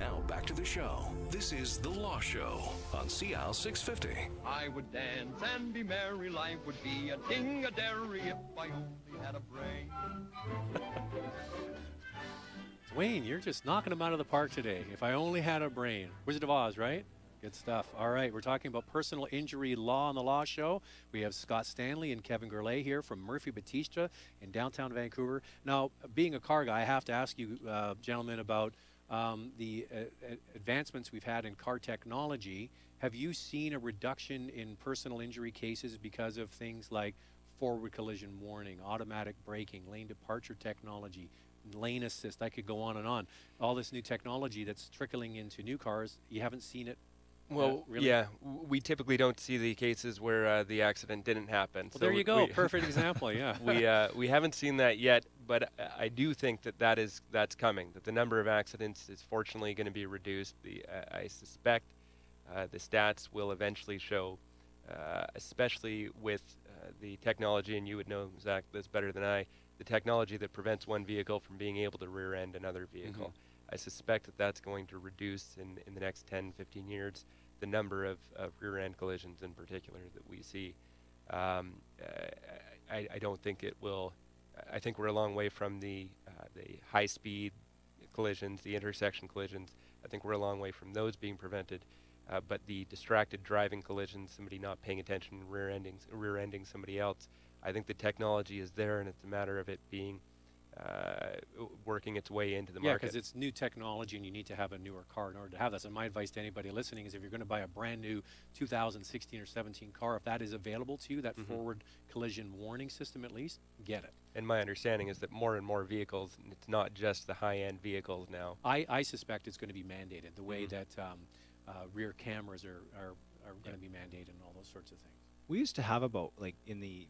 Now back to the show. This is The Law Show on CL 650. I would dance and be merry. Life would be a ding-a-dairy if I only had a brain. Wayne, you're just knocking them out of the park today. If I only had a brain. Wizard of Oz, right? Good stuff. All right, we're talking about personal injury law on The Law Show. We have Scott Stanley and Kevin Gourlay here from MurphyBattista in downtown Vancouver. Now, being a car guy, I have to ask you, gentlemen, about the advancements we've had in car technology. Have you seen a reduction in personal injury cases because of things like forward collision warning, automatic braking, lane departure technology, lane assist? I could go on and on. All this new technology that's trickling into new cars, you haven't seen it? Well, really? yeah, we typically don't see the cases where the accident didn't happen. Well, there you go. Perfect example, yeah. We haven't seen that yet, but I do think that's coming, that the number of accidents is fortunately going to be reduced. I suspect the stats will eventually show, especially with the technology, and you would know, Zach, this better than I, the technology that prevents one vehicle from being able to rear-end another vehicle. Mm-hmm. I suspect that that's going to reduce in the next 10, 15 years the number of rear-end collisions in particular that we see. I don't think it will. I think we're a long way from the high-speed collisions, the intersection collisions. I think we're a long way from those being prevented. But the distracted driving collisions, somebody not paying attention, rear-ending somebody else, I think the technology is there, and it's a matter of it being working its way into the market. Yeah, because it's new technology and you need to have a newer car in order to have that. So my advice to anybody listening is if you're going to buy a brand new 2016 or 17 car, if that is available to you, that forward collision warning system at least, get it. And my understanding is that more and more vehicles, and it's not just the high-end vehicles now. I suspect it's going to be mandated, the way that rear cameras are going to be mandated and all those sorts of things. We used to have about, like,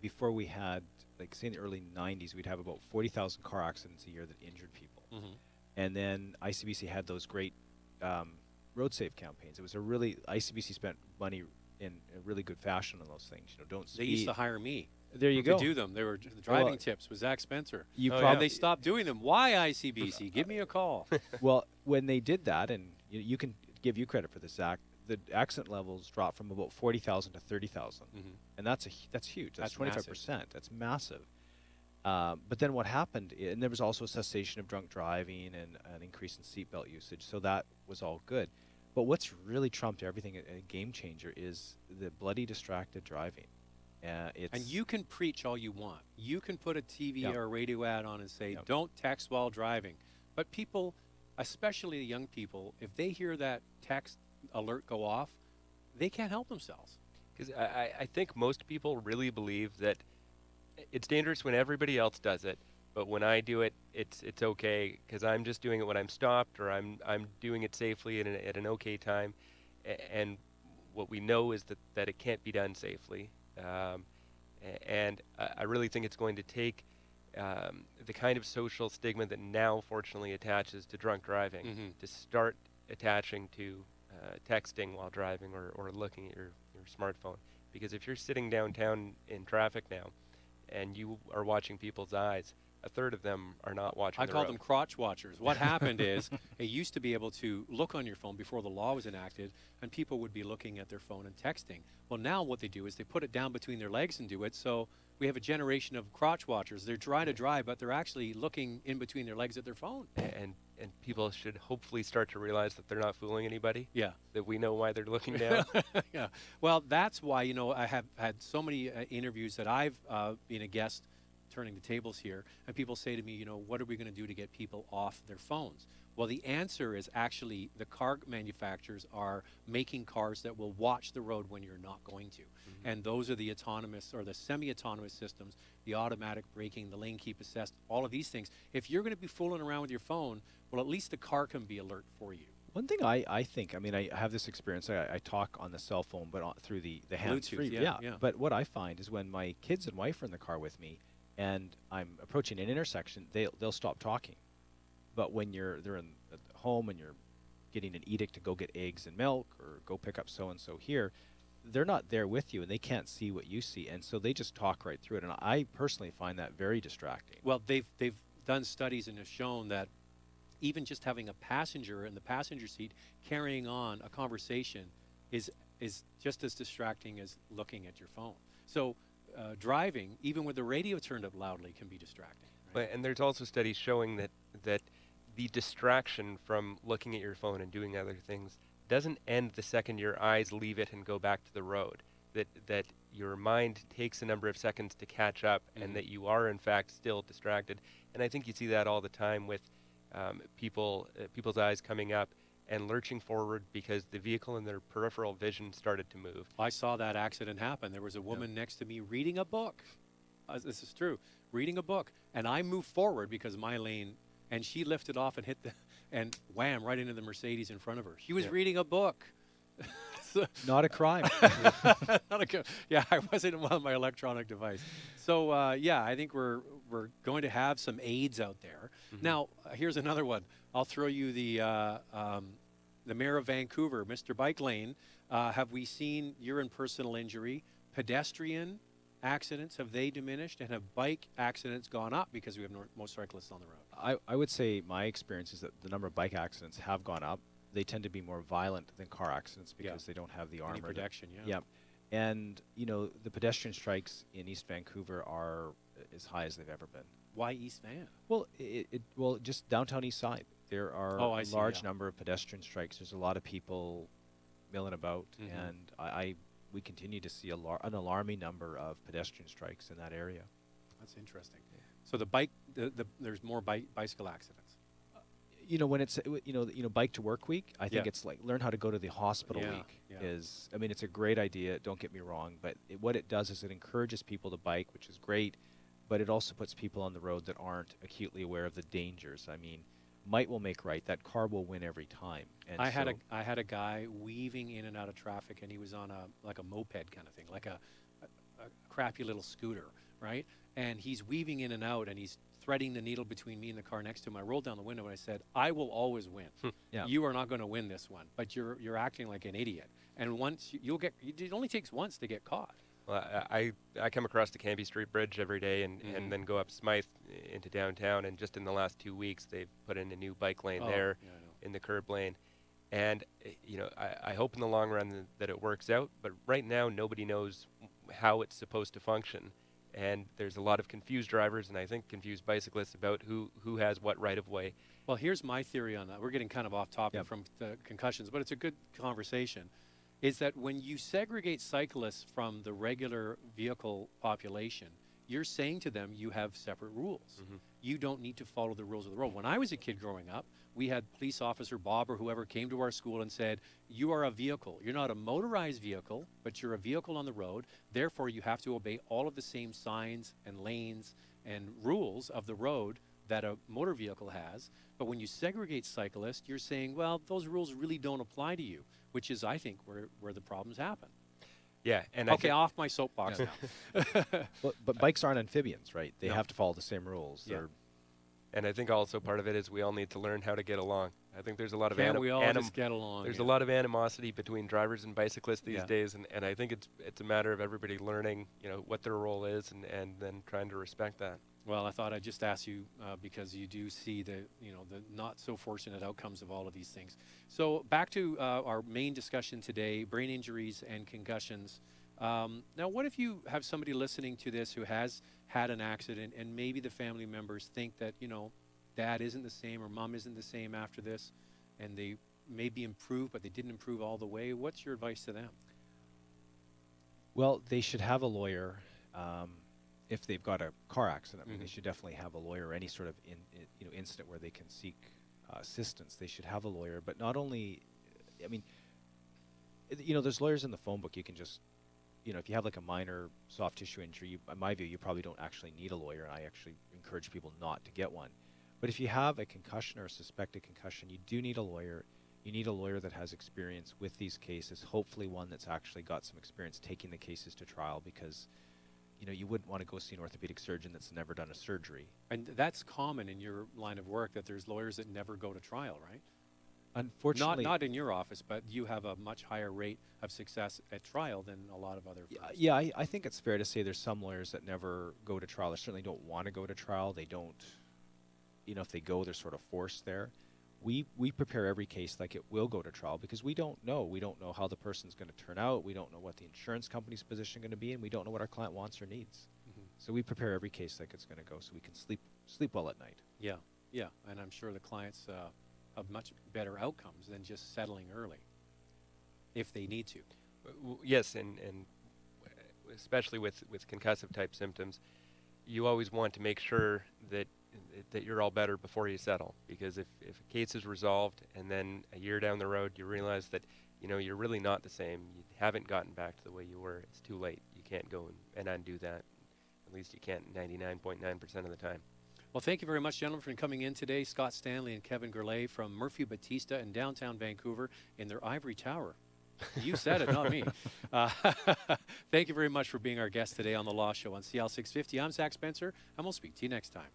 before we had, like, say in the early 90s, we'd have about 40,000 car accidents a year that injured people. And then ICBC had those great road safe campaigns. It was ICBC spent money in a really good fashion on those things. You know, don't speed. They used to hire me. There you go. To do them. They were the driving tips with Zach Spencer. And they stopped doing them. Why ICBC? Give me a call. Well, when they did that, and you can give you credit for this, Zach, the accident levels dropped from about 40,000 to 30,000, and that's huge. That's 25%. Massive. That's massive. But then what happened? And there was also a cessation of drunk driving and an increase in seatbelt usage. So that was all good. But what's really trumped everything, a game changer, is the bloody distracted driving. And you can preach all you want. You can put a TV or a radio ad on and say, "Don't text while driving." But people, especially the young people, if they hear that text alert go off, they can't help themselves. Because I think most people really believe that it's dangerous when everybody else does it, but when I do it, it's okay because I'm just doing it when I'm stopped, or I'm doing it safely at an okay time. And what we know is that it can't be done safely. And I really think it's going to take the kind of social stigma that now fortunately attaches to drunk driving to start attaching to texting while driving or looking at your smartphone. Because if you're sitting downtown in traffic now and you are watching people's eyes, a third of them are not watching the road. I call them crotch watchers. What happened is it used to be able to look on your phone before the law was enacted, and people would be looking at their phone and texting. Well, now what they do is they put it down between their legs and do it, so we have a generation of crotch watchers. They're trying to drive, but they're actually looking in between their legs at their phone. And people should hopefully start to realize that they're not fooling anybody. Yeah. That we know why they're looking down. Yeah. Well, that's why, I have had so many interviews that I've been a guest turning the tables here, and people say to me, what are we going to do to get people off their phones? Well, the answer is actually the car manufacturers are making cars that will watch the road when you're not going to. And those are the autonomous or the semi-autonomous systems, the automatic braking, the lane keep assist, all of these things. If you're going to be fooling around with your phone, well, at least the car can be alert for you. One thing I think, I have this experience, I talk on the cell phone, but through the hands-free. Yeah. But what I find is when my kids and wife are in the car with me, and I'm approaching an intersection, they'll stop talking. But when they're at home and you're getting an edict to go get eggs and milk or go pick up so-and-so here, they're not there with you and they can't see what you see. And so they just talk right through it. And I personally find that very distracting. Well, they've done studies and have shown that even just having a passenger in the passenger seat carrying on a conversation is just as distracting as looking at your phone. So driving, even with the radio turned up loudly, can be distracting. Right? And there's also studies showing that the distraction from looking at your phone and doing other things doesn't end the second your eyes leave it and go back to the road. That your mind takes a number of seconds to catch up, and that you are in fact still distracted. And I think you see that all the time with people's eyes coming up and lurching forward because the vehicle in their peripheral vision started to move. I saw that accident happen. There was a woman next to me reading a book. This is true. Reading a book. And I moved forward because my lane, and she lifted off and hit and wham, right into the Mercedes in front of her. She was reading a book. Not a crime. Yeah, I wasn't on my electronic device. So, yeah, I think we're going to have some aids out there. Now, here's another one. I'll throw you the mayor of Vancouver, Mr. Bike Lane. Have we seen urine personal injury, pedestrian accidents? Have they diminished, and have bike accidents gone up because we have more motorcyclists on the road? I would say my experience is that the number of bike accidents have gone up. They tend to be more violent than car accidents because they don't have the armor. Any protection, Yep. And, you know, the pedestrian strikes in East Vancouver are as high as they've ever been. Why East Van? Well, well, just downtown East Side. There are a large number of pedestrian strikes. There's a lot of people milling about, and we continue to see an alarming number of pedestrian strikes in that area. That's interesting. So there's more bicycle accidents. You know, when it's bike to work week, I think it's like learn how to go to the hospital week. I mean, it's a great idea. Don't get me wrong, but what it does is it encourages people to bike, which is great, but it also puts people on the road that aren't acutely aware of the dangers. I mean, might will make right. That car will win every time. And I had a guy weaving in and out of traffic, and he was on a moped kind of thing, like a crappy little scooter, right? And he's weaving in and out, and he's threading the needle between me and the car next to him. I rolled down the window and I said, "I will always win. You are not going to win this one, but you're acting like an idiot. And once it only takes once to get caught." Well, I come across the Cambie Street Bridge every day and then go up Smythe into downtown, and just in the last 2 weeks they've put in a new bike lane there in the curb lane. And I hope in the long run that it works out, but right now nobody knows how it's supposed to function. And there's a lot of confused drivers, and I think confused bicyclists about who has what right of way. Well, here's my theory on that. We're getting kind of off topic from the concussions, but it's a good conversation. Is that when you segregate cyclists from the regular vehicle population, you're saying to them you have separate rules. You don't need to follow the rules of the road. When I was a kid growing up, we had police officer Bob or whoever came to our school and said, "You are a vehicle. You're not a motorized vehicle, but you're a vehicle on the road. Therefore, you have to obey all of the same signs and lanes and rules of the road that a motor vehicle has." But when you segregate cyclists, you're saying, well, those rules really don't apply to you, which is, I think, where the problems happen. Yeah, and okay, off my soapbox now. But bikes aren't amphibians, right? They have to follow the same rules. And I think also part of it is we all need to learn how to get along. I think there's a lot of we all just get along. There's a lot of animosity between drivers and bicyclists these days, and I think it's a matter of everybody learning, what their role is, and then trying to respect that. Well, I thought I'd just ask you because you do see the not so fortunate outcomes of all of these things. So back to our main discussion today: brain injuries and concussions. Now, what if you have somebody listening to this who has had an accident, and maybe the family members think that dad isn't the same or mom isn't the same after this, and they maybe improved, but they didn't improve all the way? What's your advice to them? Well, they should have a lawyer. If they've got a car accident, I mean, they should definitely have a lawyer. Any sort of incident where they can seek assistance, they should have a lawyer. But not only, I mean, there's lawyers in the phone book. You can just, if you have like a minor soft tissue injury, in my view, you probably don't actually need a lawyer, and I actually encourage people not to get one. But if you have a concussion or a suspected concussion, you do need a lawyer. You need a lawyer that has experience with these cases, hopefully one that's actually got some experience taking the cases to trial, because you wouldn't want to go see an orthopedic surgeon that's never done a surgery. And that's common in your line of work, that there's lawyers that never go to trial, right? Unfortunately, not in your office, but you have a much higher rate of success at trial than a lot of other firms. Yeah, I think it's fair to say there's some lawyers that never go to trial. They certainly don't want to go to trial. They don't, if they go, they're sort of forced there. we prepare every case like it will go to trial because we don't know. We don't know how the person's going to turn out. We don't know what the insurance company's position going to be, and we don't know what our client wants or needs. So we prepare every case like it's going to go so we can sleep well at night. Yeah, yeah, and I'm sure the clients have much better outcomes than just settling early if they need to. Yes, and especially with concussive type symptoms, you always want to make sure that you're all better before you settle, because if a case is resolved and then a year down the road you realize that you're really not the same, you haven't gotten back to the way you were, it's too late. You can't go and undo that. At least you can't 99.9% of the time. Well, thank you very much, gentlemen, for coming in today. Scott Stanley and Kevin Gourlay from MurphyBattista in downtown Vancouver in their ivory tower. You said it, not me. Thank you very much for being our guest today on The Law Show on CL 650. I'm Zach Spencer, and we'll speak to you next time.